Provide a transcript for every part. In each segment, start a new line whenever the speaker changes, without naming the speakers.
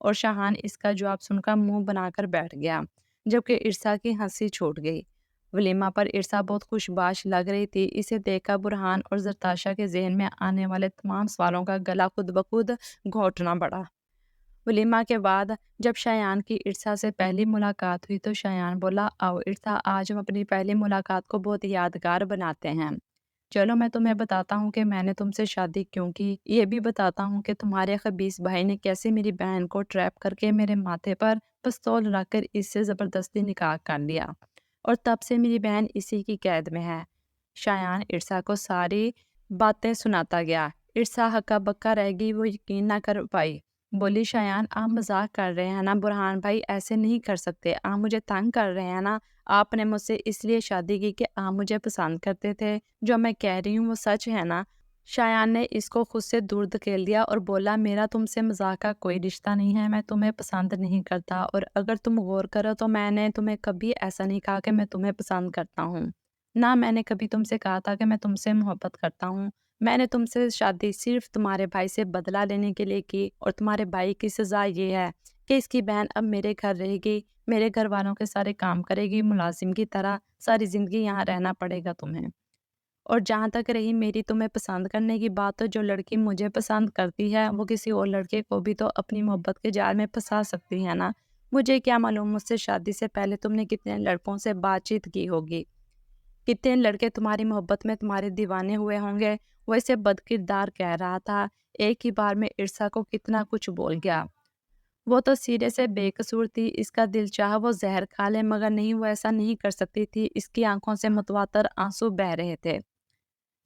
اور شاہان اس کا جواب سن کر منہ بنا کر بیٹھ گیا، جبکہ ارسا کی ہنسی چھوٹ گئی۔ ولیمہ پر ارسا بہت خوش باش لگ رہی تھی۔ اسے دیکھ کر برہان اور زرتاشا کے ذہن میں آنے والے تمام سوالوں کا گلا خود بخود گھونٹنا پڑا۔ ولیمہ کے بعد جب شایان کی ارسا سے پہلی ملاقات ہوئی تو شایان بولا، آؤ ارسا، آج ہم اپنی پہلی ملاقات کو بہت یادگار بناتے ہیں۔ چلو میں تمہیں بتاتا ہوں کہ میں نے تم سے شادی کیوں کی، یہ بھی بتاتا ہوں کہ تمہارے خبیث بھائی نے کیسے میری بہن کو ٹریپ کر کے میرے ماتھے پر پستول رکھ کر اس سے زبردستی نکاح کر لیا، اور تب سے میری بہن اسی کی قید میں ہے۔ شایان ارسا کو ساری باتیں سناتا گیا۔ ارسا ہکا بکا رہ گئی، وہ یقین نہ کر پائی۔ بولی، شایان آپ مذاق کر رہے ہیں نا؟ برہان بھائی ایسے نہیں کر سکتے، آپ مجھے تنگ کر رہے ہیں نا؟ آپ نے مجھ سے اس لیے شادی کی کہ آپ مجھے پسند کرتے تھے، جو میں کہہ رہی ہوں وہ سچ ہے نا؟ شایان نے اس کو خود سے دور دھکیل دیا اور بولا، میرا تم سے مذاق کا کوئی رشتہ نہیں ہے، میں تمہیں پسند نہیں کرتا، اور اگر تم غور کرو تو میں نے تمہیں کبھی ایسا نہیں کہا کہ میں تمہیں پسند کرتا ہوں، نہ میں نے کبھی تم سے کہا تھا کہ میں تم سے محبت کرتا ہوں۔ میں نے تم سے شادی صرف تمہارے بھائی سے بدلہ لینے کے لیے کی، اور تمہارے بھائی کی سزا یہ ہے کہ اس کی بہن اب میرے گھر رہے گی، میرے گھر والوں کے سارے کام کرے گی، ملازم کی طرح ساری زندگی یہاں رہنا پڑے گا تمہیں۔ اور جہاں تک رہی میری تمہیں پسند کرنے کی بات، تو جو لڑکی مجھے پسند کرتی ہے وہ کسی اور لڑکے کو بھی تو اپنی محبت کے جال میں پھنسا سکتی ہے نا؟ مجھے کیا معلوم مجھ سے شادی سے پہلے تم نے کتنے لڑکوں سے بات چیت کی ہوگی، کتنے لڑکے تمہاری محبت میں تمہارے دیوانے ہوئے ہوں گے۔ وہ اسے بدکردار کہہ رہا تھا، ایک ہی بار میں ارسا کو کتنا کچھ بول گیا۔ وہ تو سیرے سے بے قصور تھی، اس کا دل چاہا وہ زہر کھا لے، مگر نہیں، وہ ایسا نہیں کر سکتی تھی۔ اس کی آنکھوں سے متواتر آنسو بہہ رہے تھے۔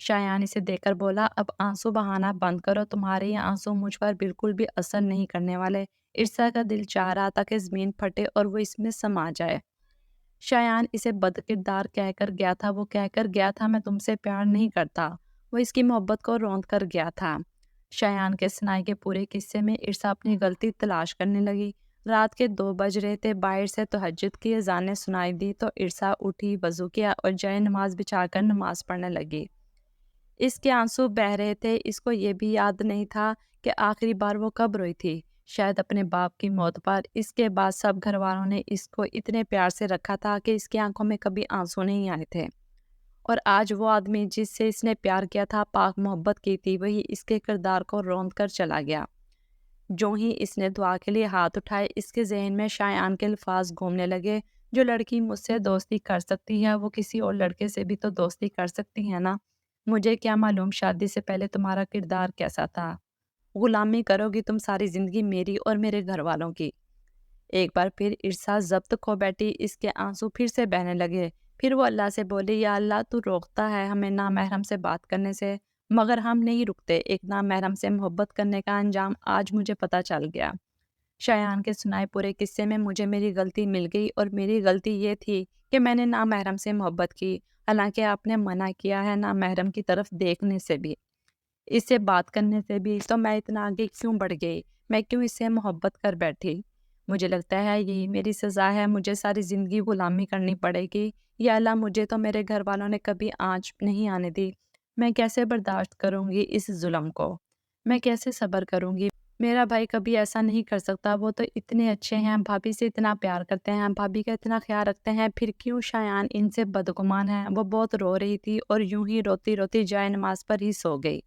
شایان اسے دیکھ کر بولا، اب آنسو بہانا بند کرو، تمہارے یہ آنسو مجھ پر بالکل بھی اثر نہیں کرنے والے۔ ارسا کا دل چاہ رہا تھا کہ زمین پھٹے اور وہ اس میں سما جائے۔ شایان اسے بدکردار کہہ کر گیا تھا، وہ کہہ کر گیا تھا میں تم سے پیار نہیں کرتا، وہ اس کی محبت کو روند کر گیا تھا۔ شایان کے سنائے کے پورے قصے میں ارسا اپنی غلطی تلاش کرنے لگی۔ رات کے 2 بج رہے تھے، باہر سے تہجد کی اذانیں سنائی دی تو ارسا اٹھی، وضو کیا اور جائے نماز بچھا کر نماز پڑھنے لگی۔ اس کے آنسو بہہ رہے تھے، اس کو یہ بھی یاد نہیں تھا کہ آخری بار وہ کب روئی تھی، شاید اپنے باپ کی موت پر۔ اس کے بعد سب گھر والوں نے اس کو اتنے پیار سے رکھا تھا کہ اس کی آنکھوں میں کبھی آنسو نہیں آئے تھے، اور آج وہ آدمی جس سے اس نے پیار کیا تھا، پاک محبت کی تھی، وہی اس کے کردار کو روند کر چلا گیا۔ جو ہی اس نے دعا کے لیے ہاتھ اٹھائے، اس کے ذہن میں شایان کے الفاظ گھومنے لگے، جو لڑکی مجھ سے دوستی کر سکتی ہے وہ کسی اور لڑکے سے بھی تو دوستی کر سکتی ہے نا؟ مجھے کیا معلوم شادی سے پہلے تمہارا کردار کیسا تھا؟ غلامی کرو گی تم ساری زندگی میری اور میرے گھر والوں کی۔ ایک بار پھر ارسا ضبط کھو بیٹھی، اس کے آنسو پھر سے بہنے لگے۔ پھر وہ اللہ سے بولی، یا اللہ، تو روکتا ہے ہمیں نامحرم سے بات کرنے سے، مگر ہم نہیں رکتے۔ ایک نامحرم سے محبت کرنے کا انجام آج مجھے پتہ چل گیا۔ شایان کے سنائے پورے قصے میں مجھے میری غلطی مل گئی، اور میری غلطی یہ تھی کہ میں نے نامحرم سے محبت کی، حالانکہ آپ نے منع کیا ہے نامحرم کی طرف دیکھنے سے بھی، اس سے بات کرنے سے بھی، تو میں اتنا آگے کیوں بڑھ گئی؟ میں کیوں اس سے محبت کر بیٹھی؟ مجھے لگتا ہے یہی میری سزا ہے، مجھے ساری زندگی غلامی کرنی پڑے گی۔ یا اللہ، مجھے تو میرے گھر والوں نے کبھی آنچ نہیں آنے دی، میں کیسے برداشت کروں گی اس ظلم کو؟ میں کیسے صبر کروں گی؟ میرا بھائی کبھی ایسا نہیں کر سکتا، وہ تو اتنے اچھے ہیں، بھابھی سے اتنا پیار کرتے ہیں، بھابھی کا اتنا خیال رکھتے ہیں، پھر کیوں شایان ان سے بدگمان ہے؟ وہ بہت رو رہی تھی اور یوں ہی روتی روتی جائے نماز پر ہی سو گئی۔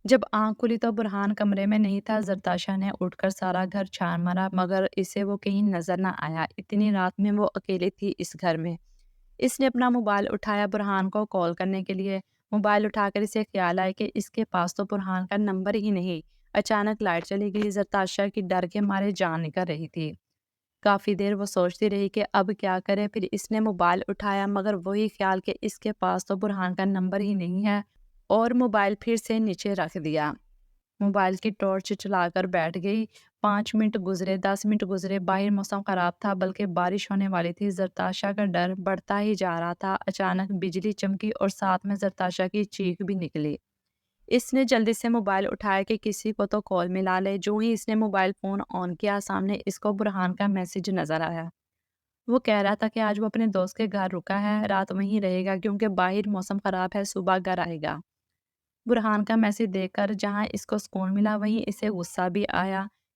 جب آنکھ کھلی تو برہان کمرے میں نہیں تھا۔ زرتاشا نے اٹھ کر سارا گھر چھان مارا، مگر اسے وہ کہیں نظر نہ آیا۔ اتنی رات میں وہ اکیلی تھی اس گھر میں۔ اس نے اپنا موبائل اٹھایا برہان کو کال کرنے کے لیے۔ موبائل اٹھا کر اسے خیال آیا کہ اس کے پاس تو برہان کا نمبر ہی نہیں۔ اچانک لائٹ چلی گئی۔ زرتاشا کی ڈر کے مارے جان نکل رہی تھی۔ کافی دیر وہ سوچتی رہی کہ اب کیا کرے، پھر اس نے موبائل اٹھایا، مگر وہی خیال کہ اس کے پاس تو برہان کا نمبر ہی نہیں ہے، اور موبائل پھر سے نیچے رکھ دیا۔ موبائل کی ٹارچ چلا کر بیٹھ گئی۔ 5 منٹ گزرے، 10 منٹ گزرے، باہر موسم خراب تھا، بلکہ بارش ہونے والی تھی۔ زرتاشا کا ڈر بڑھتا ہی جا رہا تھا۔ اچانک بجلی چمکی اور ساتھ میں زرتاشا کی چیخ بھی نکلی۔ اس نے جلدی سے موبائل اٹھایا کہ کسی کو تو کال ملا لے۔ جو ہی اس نے موبائل فون آن کیا، سامنے اس کو برہان کا میسج نظر آیا۔ وہ کہہ رہا تھا کہ آج وہ اپنے دوست کے گھر رکا ہے، رات وہیں رہے گا کیونکہ باہر موسم خراب ہے، صبح گھر آئے گا۔ برہان کا میسج دیکھ کر جہاں اس کو سکون ملا، وہیں اسے غصہ بھی آیا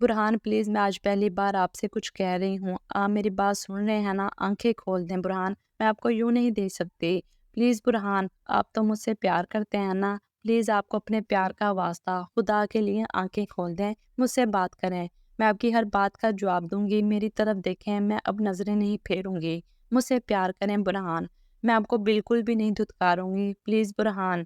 برہان پلیز، میں آج پہلی بار آپ سے کچھ کہہ رہی ہوں، آپ میری بات سن رہے ہیں نا؟ آنکھیں کھول دیں برہان، میں آپ کو یوں نہیں دے سکتی۔ پلیز برہان، آپ تو مجھ سے پیار کرتے ہیں نا؟ پلیز آپ کو اپنے پیار کا واسطہ، خدا کے لیے آنکھیں کھول دیں، مجھ سے بات کریں، میں آپ کی ہر بات کا جواب دوں گی، میری طرف دیکھیں، میں اب نظریں نہیں پھیروں گی، مجھ سے پیار کریں برہان، میں آپ کو بالکل بھی نہیں دھتکاروں گی، پلیز برہان۔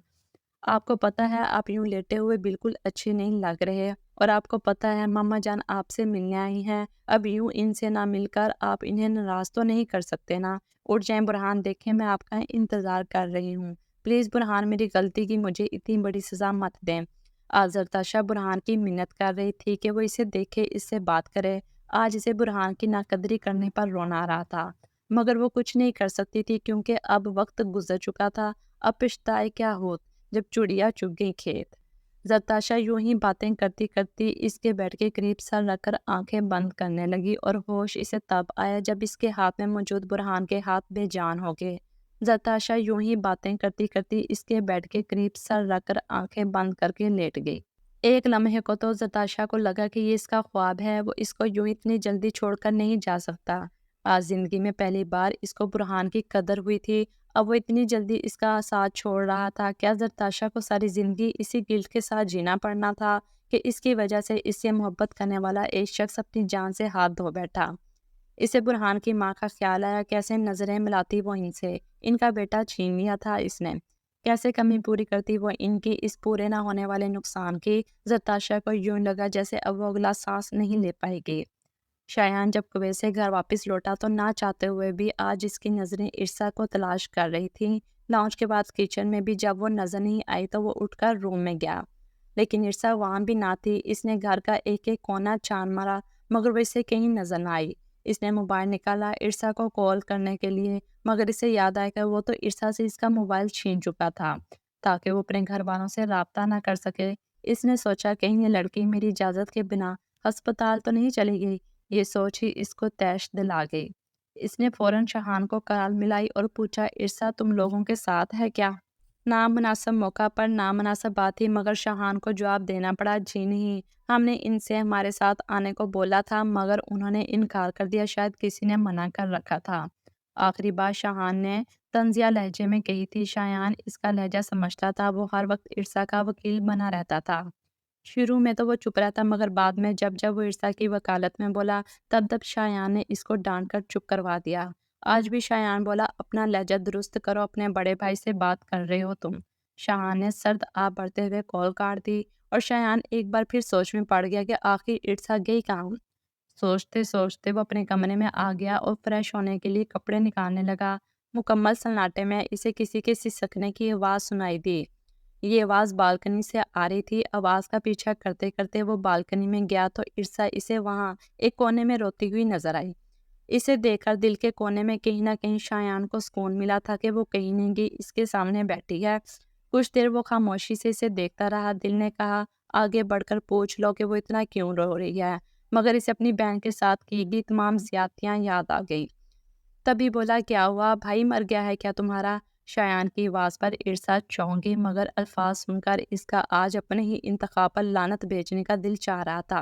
آپ کو پتہ ہے آپ یوں لیٹے ہوئے بالکل اچھے نہیں لگ رہے، اور آپ کو پتہ ہے ماما جان آپ سے ملنے آئی ہیں، اب یوں ان سے نہ مل کر آپ انہیں ناراض تو نہیں کر سکتے نا؟ اٹھ جائیں برہان، دیکھیں میں آپ کا انتظار کر رہی ہوں، پلیز برہان میری غلطی کی مجھے اتنی بڑی سزا مت دیں۔ آج زرتاشا برہان کی منت کر رہی تھی کہ وہ اسے دیکھے، اس سے بات کرے، آج اسے برہان کی ناقدری کرنے پر رونا آ رہا تھا، مگر وہ کچھ نہیں کر سکتی تھی کیونکہ اب وقت گزر چکا تھا، اب پچھتائے کیا ہوت جب چڑیا چگ گئی کھیت۔ زرتاشا یوں ہی باتیں کرتی کرتی اس کے بیڈ کے قریب سر رکھ کر آنکھیں بند کرنے لگی، اور ہوش اسے تب آیا جب اس کے ہاتھ میں موجود برہان کے ہاتھ بے جان ہو گئے۔ زرتاشا یوں ہی باتیں کرتی کرتی اس کے بیڈ کے قریب سر رکھ کر آنکھیں بند کر کے لیٹ گئی۔ ایک لمحے کو تو زرتاشا کو لگا کہ یہ اس کا خواب ہے، وہ اس کو یوں اتنی جلدی چھوڑ کر نہیں جا سکتا۔ آج زندگی میں پہلی بار اس کو برہان کی قدر ہوئی تھی، اب وہ اتنی جلدی اس کا ساتھ چھوڑ رہا تھا۔ کیا زرتاشا کو ساری زندگی اسی گلٹ کے ساتھ جینا پڑنا تھا کہ اس کی وجہ سے اس سے محبت کرنے والا ایک شخص اپنی جان سے ہاتھ دھو بیٹھا؟ اسے برہان کی ماں کا خیال آیا، کیسے نظریں ملاتی وہ ان سے، ان کا بیٹا چھین لیا تھا اس نے، کیسے کمی پوری کرتی وہ ان کی اس پورے نہ ہونے والے نقصان کی۔ زرتاشا کو یوں لگا جیسے اب وہ اگلا سانس نہیں لے پائے گی۔ شایان جب کویت سے گھر واپس لوٹا تو نہ چاہتے ہوئے بھی آج اس کی نظریں ارسا کو تلاش کر رہی تھیں۔ لانچ کے بعد کچن میں بھی جب وہ نظر نہیں آئی تو وہ اٹھ کر روم میں گیا، لیکن ارسا وہاں بھی نہ تھی۔ اس نے گھر کا ایک ایک کونا چھان مارا مگر وہ اسے کہیں نظر نہ آئی۔ اس نے موبائل نکالا ارسا کو کال کرنے کے لیے، مگر اسے یاد آیا کہ وہ تو ارسا سے اس کا موبائل چھین چکا تھا تاکہ وہ اپنے گھر والوں سے رابطہ نہ کر سکے۔ اس نے سوچا کہیں یہ لڑکی میری اجازت کے بنا ہسپتال تو نہیں چلی گئی، یہ سوچ ہی اس کو تیش دل آ گئی۔ اس نے فوراً شاہان کو کال ملائی اور پوچھا، ارسا تم لوگوں کے ساتھ ہے کیا؟ نامناسب موقع پر نامناسب بات تھی مگر شاہان کو جواب دینا پڑا، جی نہیں، ہم نے ان سے ہمارے ساتھ آنے کو بولا تھا مگر انہوں نے انکار کر دیا، شاید کسی نے منع کر رکھا تھا۔ آخری بات شاہان نے طنزیہ لہجے میں کہی تھی۔ شایان اس کا لہجہ سمجھتا تھا، وہ ہر وقت ارسا کا وکیل بنا رہتا تھا۔ شروع میں تو وہ چپ رہتا مگر بعد میں جب جب وہ ارسا کی وکالت میں بولا تب شایان نے اس کو ڈانٹ کر چپ کروا دیا۔ آج بھی شایان بولا، اپنا لہجہ درست کرو، اپنے بڑے بھائی سے بات کر رہے ہو تم۔ شایان نے سرد آب بڑھتے ہوئے کال کاٹ دی اور شایان ایک بار پھر سوچ میں پڑ گیا کہ آخر ارسا گئی کہاں۔ سوچتے سوچتے وہ اپنے کمرے میں آ گیا اور فریش ہونے کے لیے کپڑے نکالنے لگا۔ مکمل سناٹے میں اسے کسی کے سسکنے کی آواز سنائی دی۔ یہ آواز بالکنی سے آ رہی تھی۔ آواز کا پیچھا کرتے کرتے وہ بالکنی میں گیا تو ارسا اسے وہاں ایک کونے میں روتی ہوئی نظر آئی۔ اسے دیکھ کر دل کے کونے میں کہیں نہ کہیں شایان کو سکون ملا تھا کہ وہ کہیں نہیں گئی، اس کے سامنے بیٹھی ہے۔ کچھ دیر وہ خاموشی سے اسے دیکھتا رہا۔ دل نے کہا آگے بڑھ کر پوچھ لو کہ وہ اتنا کیوں رو رہی ہے، مگر اسے اپنی بہن کے ساتھ کی گئی تمام زیادتیاں یاد آ گئی۔ تبھی بولا، کیا ہوا بھائی، مر گیا ہے کیا تمہارا؟ شایان کی آواز پر ارسا چونک گئی مگر الفاظ سن کر اس کا آج اپنے ہی انتخاب پر لعنت بھیجنے کا دل چاہ رہا تھا۔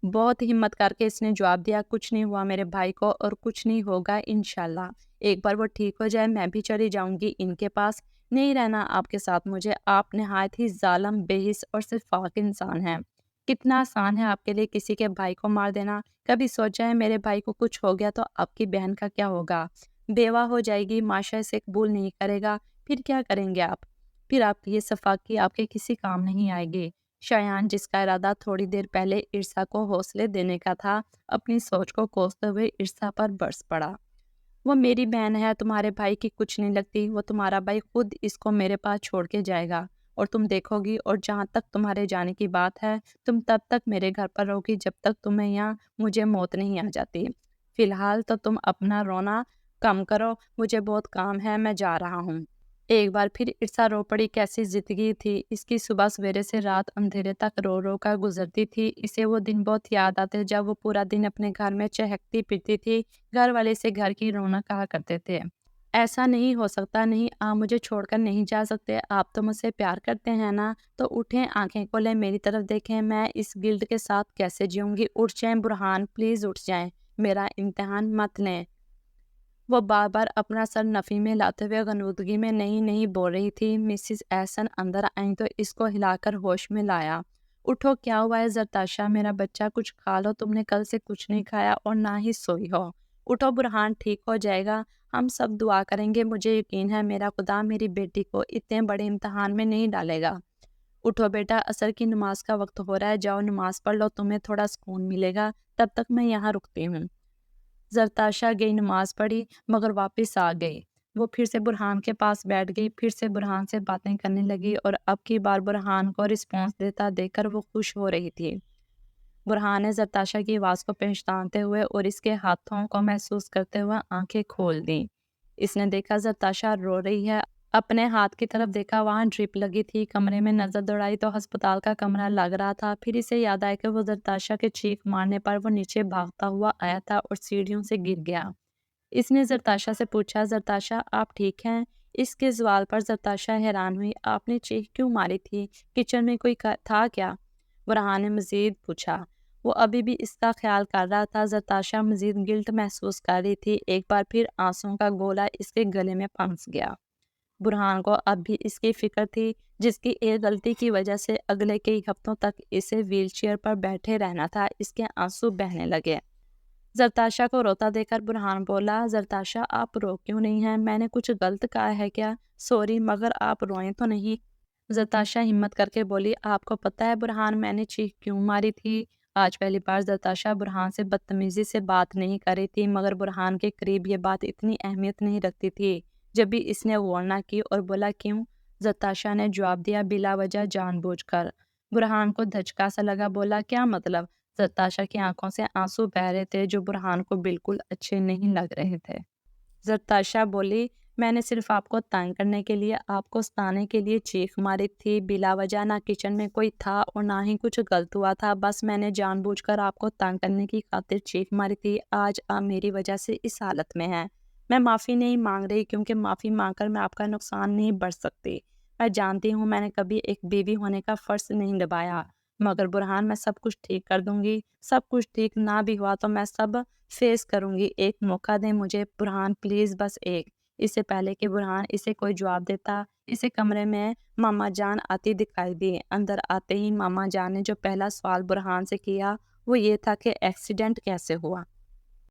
بہت ہمت کر کے اس نے جواب دیا، کچھ نہیں ہوا میرے بھائی کو اور کچھ نہیں ہوگا انشاءاللہ۔ ایک بار وہ ٹھیک ہو جائے میں بھی چلی جاؤں گی ان کے پاس، نہیں رہنا آپ کے ساتھ مجھے۔ آپ نہایت ہی ظالم، بے حس اور صرف فاقد انسان ہیں۔ کتنا آسان ہے آپ کے لیے کسی کے بھائی کو مار دینا۔ کبھی سوچا ہے میرے بھائی کو کچھ ہو گیا تو آپ کی بہن کا کیا ہوگا؟ بیوہ ہو جائے گی، معاشرہ اسے قبول نہیں کرے گا، پھر کیا کریں گے آپ؟ پھر آپ کی یہ صفاقی آپ کے کسی کام نہیں آئے گی۔ شایان، جس کا ارادہ تھوڑی دیر پہلے ارسا کو حوصلے دینے کا تھا، اپنی سوچ کو کوستے ہوئے ارسا پر برس پڑا۔ وہ میری بہن ہے، تمہارے بھائی کی کچھ نہیں لگتی، وہ تمہارا بھائی خود اس کو میرے پاس چھوڑ کے جائے گا اور تم دیکھو گی، اور جہاں تک تمہارے جانے کی بات ہے تم تب تک میرے گھر پر رہو گی جب تک تمہیں یہاں مجھے موت نہیں آ جاتی۔ فی الحال تو تم اپنا رونا کم کرو، مجھے بہت کام ہے، میں جا رہا ہوں۔ ایک بار پھر ارسا رو پڑی۔ کیسی زندگی تھی اس کی، صبح سویرے سے رات اندھیرے تک رو رو کر گزرتی تھی۔ اسے وہ دن بہت یاد آتے جب وہ پورا دن اپنے گھر میں چہکتی پھرتی تھی، گھر والے اسے گھر کی رونق کہا کرتے تھے۔ ایسا نہیں ہو سکتا، نہیں آپ مجھے چھوڑ کر نہیں جا سکتے، آپ تو مجھ سے پیار کرتے ہیں نا، تو اٹھیں، آنکھیں کھولیں، میری طرف دیکھیں، میں اس گلٹ کے ساتھ کیسے جیوں گی؟ اٹھ جائیں برہان، پلیز اٹھ جائیں، میرا امتحان مت لیں۔ وہ بار بار اپنا سر نفی میں لاتے ہوئے غنودگی میں نہیں بول رہی تھی۔ مسز ایسن اندر آئیں تو اس کو ہلا کر ہوش میں لایا۔ اٹھو، کیا ہوا ہے زرتاشا میرا بچہ، کچھ کھا لو، تم نے کل سے کچھ نہیں کھایا اور نہ ہی سوئی ہو۔ اٹھو برہان، ٹھیک ہو جائے گا، ہم سب دعا کریں گے، مجھے یقین ہے میرا خدا میری بیٹی کو اتنے بڑے امتحان میں نہیں ڈالے گا۔ اٹھو بیٹا، عصر کی نماز کا وقت ہو رہا ہے، جاؤ نماز پڑھ لو، تمہیں تھوڑا سکون ملے گا، تب تک میں یہاں رکتی ہوں۔ زرتاشا گئی، نماز پڑھی، مگر واپس آ گئی۔ وہ پھر سے برہان کے پاس بیٹھ گئی، پھر سے برہان سے باتیں کرنے لگی اور اب کی بار برہان کو رسپانس دیتا دیکھ کر وہ خوش ہو رہی تھی۔ برہان نے زرتاشا کی آواز کو پہچانتے ہوئے اور اس کے ہاتھوں کو محسوس کرتے ہوئے آنکھیں کھول دیں۔ اس نے دیکھا زرتاشا رو رہی ہے، اپنے ہاتھ کی طرف دیکھا، وہاں ڈرپ لگی تھی، کمرے میں نظر دوڑائی تو ہسپتال کا کمرہ لگ رہا تھا، پھر اسے یاد آیا کہ وہ زرتاشا کے چیخ مارنے پر وہ نیچے بھاگتا ہوا آیا تھا اور سیڑھیوں سے گر گیا۔ اس نے زرتاشا سے پوچھا، زرتاشا آپ ٹھیک ہیں؟ اس کے سوال پر زرتاشا حیران ہوئی، آپ نے چیخ کیوں ماری تھی؟ کچن میں کوئی تھا کیا؟ برہان نے مزید پوچھا۔ وہ ابھی بھی اس کا خیال کر رہا تھا۔ زرتاشا مزید گلٹ محسوس کر رہی تھی، ایک بار پھر آنسوؤں کا گولا اس کے گلے میں پھنس گیا۔ برہان کو اب بھی اس کی فکر تھی جس کی ایک غلطی کی وجہ سے اگلے کئی ہفتوں تک اسے ویل چیئر پر بیٹھے رہنا تھا۔ اس کے آنسو بہنے لگے۔ زرتاشا کو روتا دیکھ کر برہان بولا، زرتاشا آپ رو کیوں نہیں ہیں؟ میں نے کچھ غلط کہا ہے کیا؟ سوری، مگر آپ روئیں تو نہیں۔ زرتاشا ہمت کر کے بولی، آپ کو پتہ ہے برہان میں نے چیخ کیوں ماری تھی؟ آج پہلی بار زرتاشا برہان سے بدتمیزی سے بات نہیں کر رہی تھی، مگر برہان کے قریب یہ بات اتنی اہمیت نہیں رکھتی تھی۔ جب بھی اس نے غور نہ کی اور بولا کیوں؟ زرتاشا نے جواب دیا، بلا وجہ، جان بوجھ کر۔ برہان کو دھچکا سا لگا، بولا کیا مطلب؟ زرتاشا کی آنکھوں سے آنسو بہہ رہے تھے جو برہان کو بالکل اچھے نہیں لگ رہے تھے۔ زرتاشا بولی، میں نے صرف آپ کو تنگ کرنے کے لیے، آپ کو ستانے کے لیے چیخ ماری تھی، بلا وجہ، نہ کچن میں کوئی تھا اور نہ ہی کچھ غلط ہوا تھا، بس میں نے جان بوجھ کر آپ کو تنگ کرنے کی خاطر چیخ ماری تھی۔ آج آپ میری وجہ سے اس حالت میں ہیں۔ میں معافی نہیں مانگ رہی کیونکہ معافی مانگ کر میں آپ کا نقصان نہیں بڑھ سکتی۔ میں جانتی ہوں میں نے کبھی ایک بیوی ہونے کا فرض نہیں نبھایا، مگر برہان میں سب کچھ ٹھیک کر دوں گی۔ سب کچھ ٹھیک نہ بھی ہوا تو میں سب فیس کروں گی۔ ایک موقع دیں مجھے برہان، پلیز، بس ایک۔ اس سے پہلے کہ برہان اسے کوئی جواب دیتا، اسے کمرے میں ماما جان آتی دکھائی دی۔ اندر آتے ہی ماما جان نے جو پہلا سوال برہان سے کیا وہ یہ تھا کہ ایکسیڈنٹ کیسے ہوا؟